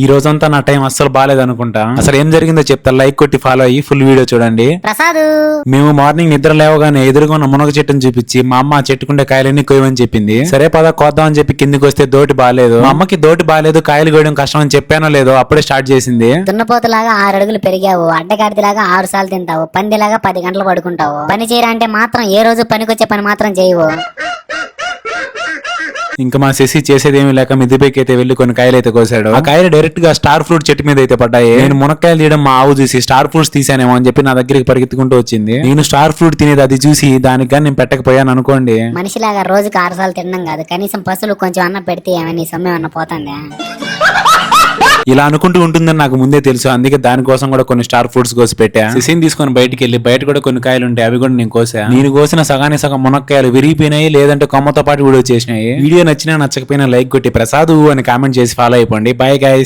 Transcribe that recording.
ఈ రోజంతా నా టైం అస్సలు బాలేదు అనుకుంటా. అసలు ఏం జరిగిందో చెప్తా, లైక్ కొట్టి ఫాలో అయ్యి ఫుల్ వీడియో చూడండి. ప్రసాద్ మేము మార్నింగ్ నిద్ర లేవగానే ఎదురుగా ఉన్న మునగ చెట్టుని చూపించి మా అమ్మ చెట్టుకుంటే కాయలన్నీ కొయ్యమని చెప్పింది. సరే పద కోద్దాం అని చెప్పి కిందికి వస్తే దోటి బాలేదు. మా అమ్మకి దోటి బాలేదు, కాయలు కోయడం కష్టం అని చెప్పానో లేదో అప్పుడే స్టార్ట్ చేసింది. దున్నపోతులాగా 6 అడుగులు పెరిగావు, అడ్డగాడిదిలాగా 6 సార్లు తింటావు, పందిలాగా 10 గంటలు పడుకుంటావు. పని చేయరా అంటే మాత్రం ఏ రోజు పనికొచ్చే పని మాత్రం చేయవు. ఇంకా మా శశి చేసేదేమీ లేక మిద్దిపైకి అయితే వెళ్లి కొన్ని కాయలు అయితే కోసాడు. ఆ కాయలు డైరెక్ట్ గా స్టార్ ఫ్రూట్ చెట్టు మీద అయితే పడ్డాయి. నేను మునక్కాయలు తీయడం మా ఆవు చూసి స్టార్ ఫ్రూట్స్ తీసానేమో అని చెప్పి నా దగ్గరికి పరిగెత్తుకుంటూ వచ్చింది. నేను స్టార్ ఫ్రూట్ తినేది అది చూసి దానికి కానీ నేను పెట్టకపోయాను అనుకోండి. మనిషిలాగా రోజుకి 6 సార్లు తినడం కాదు, కనీసం పశువులు కొంచెం అన్నం పెడితే ఏమని సొమ్మె అన్న పోతుందా? ఇలా అనుకుంటూ ఉంటుందని నాకు ముందే తెలుసు, అందుకే దానికోసం కూడా కొన్ని స్టార్ ఫ్రూట్స్ కోసి పెట్టా. శశిని తీసుకొని బయటికి వెళ్ళి బయట కూడా కొన్ని కాయలు ఉంటాయి, అవి కూడా నేను కోసా. నేను కోసిన సగానికి సగం మునక్కాయలు విరిగిపోయినాయి, లేదంటే కొమ్మతో పాటు కూడా వచ్చేసినాయి. వీడియో నచ్చినా నచ్చకపోయినా లైక్ కొట్టి ప్రసాద్ అని కామెంట్ చేసి ఫాలో అయిపోండి. Bye guys.